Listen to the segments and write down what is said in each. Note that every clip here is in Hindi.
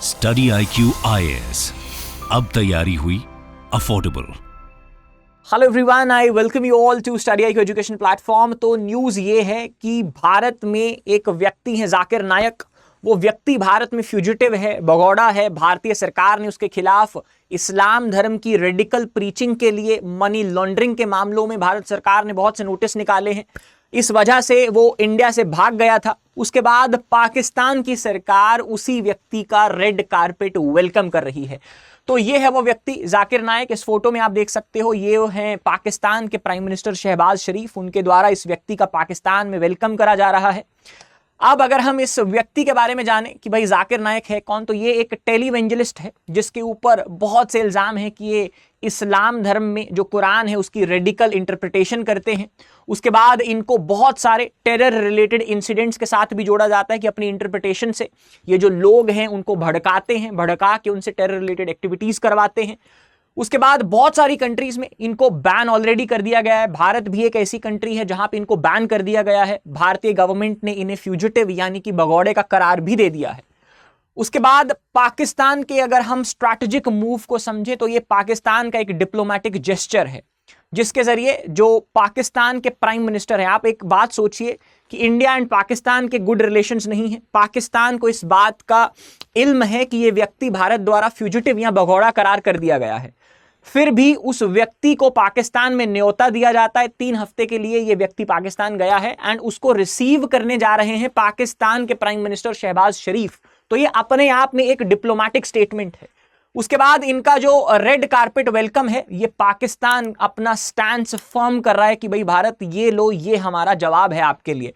स्टडी IQ IAS, अब तैयारी हुई affordable. Hello everyone, I welcome you all to study IQ education platform. तो न्यूज़ ये है कि भारत में एक व्यक्ति है जाकिर नायक। वो व्यक्ति भारत में फ्यूजिटिव है, भगौड़ा है। भारतीय सरकार ने उसके खिलाफ इस्लाम धर्म की रेडिकल प्रीचिंग के लिए मनी लॉन्ड्रिंग के मामलों में भारत सरकार ने बहुत से नोटिस निकाले हैं। इस वजह से वो इंडिया से भाग गया था। उसके बाद पाकिस्तान की सरकार उसी व्यक्ति का रेड कारपेट वेलकम कर रही है। तो ये है वो व्यक्ति जाकिर नायक। इस फोटो में आप देख सकते हो, ये हैं पाकिस्तान के प्राइम मिनिस्टर शहबाज शरीफ। उनके द्वारा इस व्यक्ति का पाकिस्तान में वेलकम करा जा रहा है। अब अगर हम इस व्यक्ति के बारे में जानें कि भाई जाकिर नायक है कौन, तो ये एक टेलीवेंजलिस्ट है जिसके ऊपर बहुत से इल्ज़ाम हैं कि ये इस्लाम धर्म में जो कुरान है उसकी रेडिकल इंटरप्रिटेशन करते हैं। उसके बाद इनको बहुत सारे टेरर रिलेटेड इंसिडेंट्स के साथ भी जोड़ा जाता है कि अपनी इंटरप्रिटेशन से ये जो लोग हैं उनको भड़काते हैं, भड़का के उनसे टेरर रिलेटेड एक्टिविटीज़ करवाते हैं। उसके बाद बहुत सारी कंट्रीज में इनको बैन ऑलरेडी कर दिया गया है। भारत भी एक ऐसी कंट्री है जहां पे इनको बैन कर दिया गया है। भारतीय गवर्नमेंट ने इन्हें फ्यूजिटिव यानी कि भगौड़े का करार भी दे दिया है। उसके बाद पाकिस्तान के अगर हम स्ट्रैटेजिक मूव को समझे तो ये पाकिस्तान का एक डिप्लोमेटिक जेस्चर है जिसके जरिए जो पाकिस्तान के प्राइम मिनिस्टर हैं, आप एक बात सोचिए कि इंडिया एंड पाकिस्तान के गुड रिलेशंस नहीं है। पाकिस्तान को इस बात का इल्म है कि ये व्यक्ति भारत द्वारा फ्यूजिटिव या भगौड़ा करार कर दिया गया है, फिर भी उस व्यक्ति को पाकिस्तान में न्योता दिया जाता है। 3 हफ्ते के लिए ये व्यक्ति पाकिस्तान गया है एंड उसको रिसीव करने जा रहे हैं पाकिस्तान के प्राइम मिनिस्टर शहबाज शरीफ। तो ये अपने आप में एक डिप्लोमेटिक स्टेटमेंट है। उसके बाद इनका जो रेड कारपेट वेलकम है, ये पाकिस्तान अपना स्टैंड फर्म कर रहा है कि भाई भारत ये लो, ये हमारा जवाब है आपके लिए।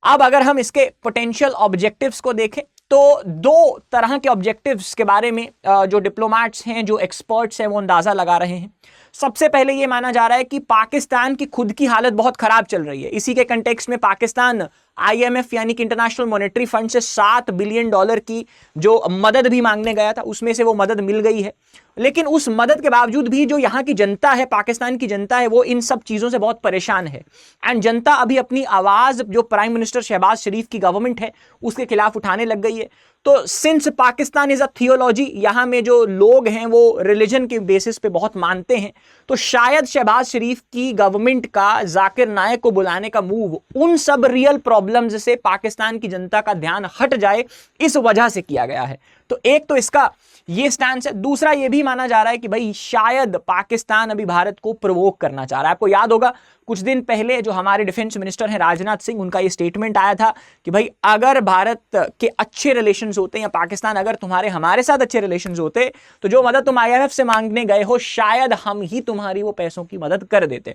अब अगर हम इसके पोटेंशियल ऑब्जेक्टिव्स को देखें तो 2 तरह के ऑब्जेक्टिव्स के बारे में जो डिप्लोमेट्स हैं, जो एक्सपर्ट्स हैं, वो अंदाजा लगा रहे हैं। सबसे पहले ये माना जा रहा है कि पाकिस्तान की खुद की हालत बहुत खराब चल रही है। इसी के कंटेक्स्ट में पाकिस्तान IMF यानी कि इंटरनेशनल मॉनेटरी फंड से $7 बिलियन की जो मदद भी मांगने गया था, उसमें से वो मदद मिल गई है। लेकिन उस मदद के बावजूद भी जो यहाँ की जनता है, पाकिस्तान की जनता है, वो इन सब चीज़ों से बहुत परेशान है। एंड जनता अभी अपनी आवाज़ जो प्राइम मिनिस्टर शहबाज शरीफ की गवर्नमेंट है उसके खिलाफ उठाने लग गई है। तो since Pakistan is a theology, यहाँ में जो लोग हैं वो रिलीजन के बेसिस पे बहुत मानते हैं, तो शायद शहबाज शरीफ की गवर्नमेंट का जाकिर नायक को बुलाने का मूव उन सब रियल प्रॉब्लम्स से पाकिस्तान की जनता का ध्यान हट जाए, इस वजह से किया गया है। तो एक तो इसका ये स्टैंड है। दूसरा ये भी माना जा रहा है कि भाई शायद पाकिस्तान अभी भारत को प्रोवोक करना चाह रहा है। आपको याद होगा कुछ दिन पहले जो हमारे डिफेंस मिनिस्टर हैं राजनाथ सिंह, उनका ये स्टेटमेंट आया था कि भाई अगर भारत के अच्छे रिलेशंस होते या पाकिस्तान अगर तुम्हारे हमारे साथ अच्छे रिलेशंस होते तो जो मदद तुम IMF से मांगने गए हो शायद हम ही तुम्हारी वो पैसों की मदद कर देते।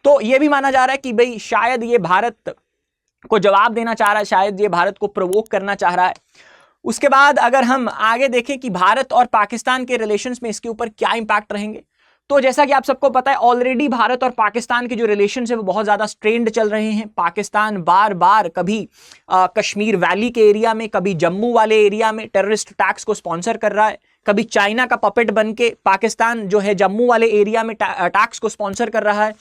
तो ये भी माना जा रहा है कि भाई शायद ये भारत को जवाब देना चाह रहा है, शायद ये भारत को प्रोवोक करना चाह रहा है। उसके बाद अगर हम आगे देखें कि भारत और पाकिस्तान के रिलेशंस में इसके ऊपर क्या इंपैक्ट रहेंगे, तो जैसा कि आप सबको पता है ऑलरेडी भारत और पाकिस्तान के जो रिलेशंस है वो बहुत ज़्यादा स्ट्रेन्ड चल रहे हैं। पाकिस्तान बार बार कभी कश्मीर वैली के एरिया में, कभी जम्मू वाले एरिया में टेररिस्ट अटैक्स को स्पॉन्सर कर रहा है, कभी चाइना का पपेट बन के पाकिस्तान जो है जम्मू वाले एरिया में अटैक्स को स्पॉन्सर कर रहा है।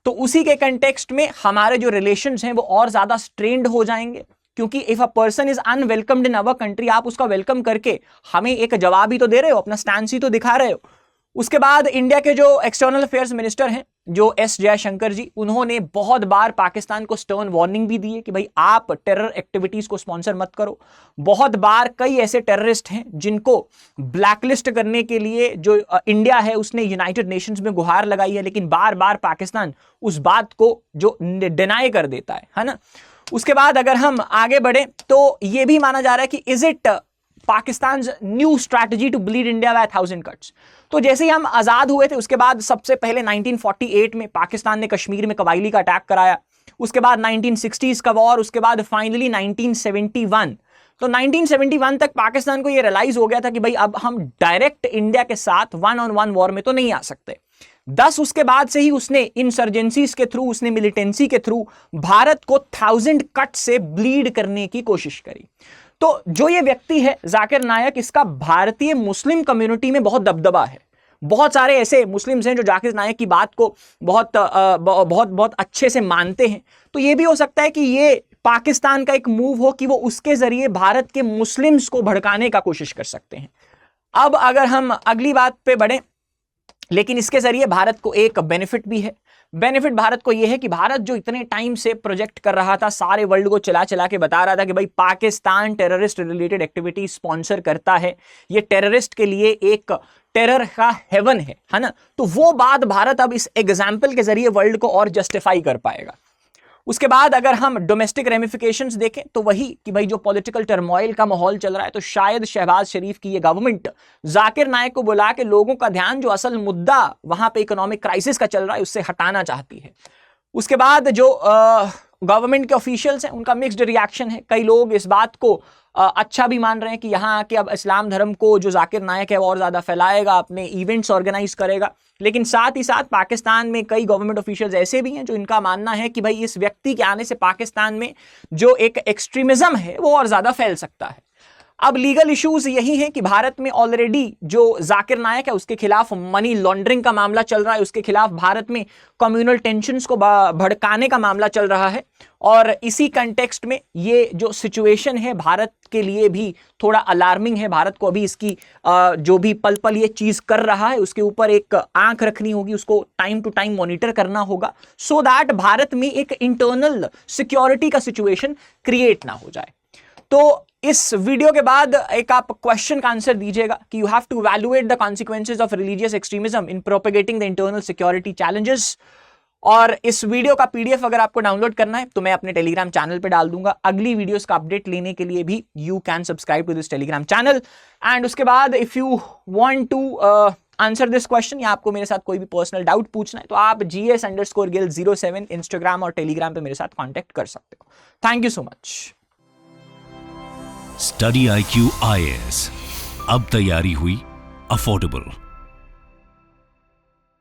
तो उसी के कंटेक्स्ट में हमारे जो रिलेशंस हैं वो और ज़्यादा स्ट्रेन्ड हो जाएंगे, क्योंकि if a person is unwelcomed in our country, आप उसका वेलकम करके हमें एक जवाब ही तो दे रहे हो, अपना स्टैंड ही तो दिखा रहे हो। उसके बाद इंडिया के जो एक्सटर्नल अफेयर्स मिनिस्टर हैं जो S जयशंकर जी, उन्होंने बहुत बार पाकिस्तान को स्टर्न वार्निंग भी दी है कि भाई आप टेरर एक्टिविटीज को स्पॉन्सर मत करो। बहुत बार कई ऐसे टेररिस्ट हैं जिनको ब्लैकलिस्ट करने के लिए जो इंडिया है उसने यूनाइटेड नेशंस में गुहार लगाई है, लेकिन बार बार पाकिस्तान उस बात को जो डिनाई कर देता है ना। उसके बाद अगर हम आगे बढ़े तो ये भी माना जा रहा है कि is it Pakistan new strategy to bleed India by 1000 cuts. तो जैसे ही हम आज़ाद हुए थे उसके बाद सबसे पहले 1948 में पाकिस्तान ने कश्मीर में कबायली का अटैक कराया, उसके बाद 1960s का वॉर, उसके बाद फाइनली 1971। तो 1971 तक पाकिस्तान को ये रियलाइज हो गया था कि भाई अब हम डायरेक्ट इंडिया के साथ 1-on-1 वॉर में तो नहीं आ सकते। 10 उसके बाद से ही उसने इंसर्जेंसीज के थ्रू, उसने मिलिटेंसी के थ्रू भारत को 1000 कट से ब्लीड करने की कोशिश करी। तो जो ये व्यक्ति है जाकिर नायक, इसका भारतीय मुस्लिम कम्युनिटी में बहुत दबदबा है। बहुत सारे ऐसे मुस्लिम्स हैं जो जाकिर नायक की बात को बहुत अच्छे से मानते हैं। तो ये भी हो सकता है कि ये पाकिस्तान का एक मूव हो कि वो उसके जरिए भारत के मुस्लिम्स को भड़काने का कोशिश कर सकते हैं। अब अगर हम अगली बात पे बढ़े, लेकिन इसके जरिए भारत को एक बेनिफिट भी है। बेनिफिट भारत को यह है कि भारत जो इतने टाइम से प्रोजेक्ट कर रहा था, सारे वर्ल्ड को चला चला के बता रहा था कि भाई Pakistan terrorist related activity sponsor करता है, ये टेररिस्ट के लिए एक टेरर का हेवन है ना, तो वो बात भारत अब इस एग्जाम्पल के जरिए वर्ल्ड को और जस्टिफाई कर पाएगा। उसके बाद अगर हम डोमेस्टिक रेमिफिकेशंस देखें तो वही कि भाई जो पॉलिटिकल टर्मोइल का माहौल चल रहा है, तो शायद शहबाज शरीफ की ये गवर्नमेंट जाकिर नायक को बुला के लोगों का ध्यान जो असल मुद्दा वहां पे इकोनॉमिक क्राइसिस का चल रहा है उससे हटाना चाहती है। उसके बाद जो गवर्नमेंट के ऑफिशियल्स हैं उनका मिक्स्ड रिएक्शन है। कई लोग इस बात को अच्छा भी मान रहे हैं कि यहाँ आके अब इस्लाम धर्म को जो जाकिर नायक है और ज़्यादा फैलाएगा, अपने इवेंट्स ऑर्गेनाइज करेगा, लेकिन साथ ही साथ पाकिस्तान में कई गवर्नमेंट ऑफिशियल्स ऐसे भी हैं जो इनका मानना है कि भाई इस व्यक्ति के आने से पाकिस्तान में जो एक एक्सट्रीमिज्म है वो और ज़्यादा फैल सकता है। अब लीगल इश्यूज यही हैं कि भारत में ऑलरेडी जो जाकिर नायक है उसके खिलाफ मनी लॉन्ड्रिंग का मामला चल रहा है, उसके खिलाफ भारत में कम्युनल टेंशन्स को भड़काने का मामला चल रहा है, और इसी कंटेक्स्ट में ये जो सिचुएशन है भारत के लिए भी थोड़ा अलार्मिंग है। भारत को अभी इसकी जो भी पल पल ये चीज कर रहा है उसके ऊपर एक आंख रखनी होगी, उसको टाइम टू टाइम मॉनिटर करना होगा, सो दैट भारत में एक इंटरनल सिक्योरिटी का सिचुएशन क्रिएट ना हो जाए। तो इस वीडियो के बाद एक आप क्वेश्चन का आंसर दीजिएगा कि you have to evaluate the consequences of religious extremism in propagating the internal security challenges. और इस वीडियो का पीडीएफ अगर आपको डाउनलोड करना है तो मैं अपने टेलीग्राम चैनल पे डाल दूंगा। अगली वीडियोस का अपडेट लेने के लिए भी you can subscribe to this Telegram channel. And उसके बाद if you want to answer this question या आपको मेरे साथ कोई भी पर्सनल डाउट पूछना है तो आप GS_Gill07 इंस्टाग्राम और टेलीग्राम पे मेरे साथ कॉन्टेक्ट कर सकते हो। Thank you so much. Study IQ IAS, अब तैयारी हुई अफोर्डेबल।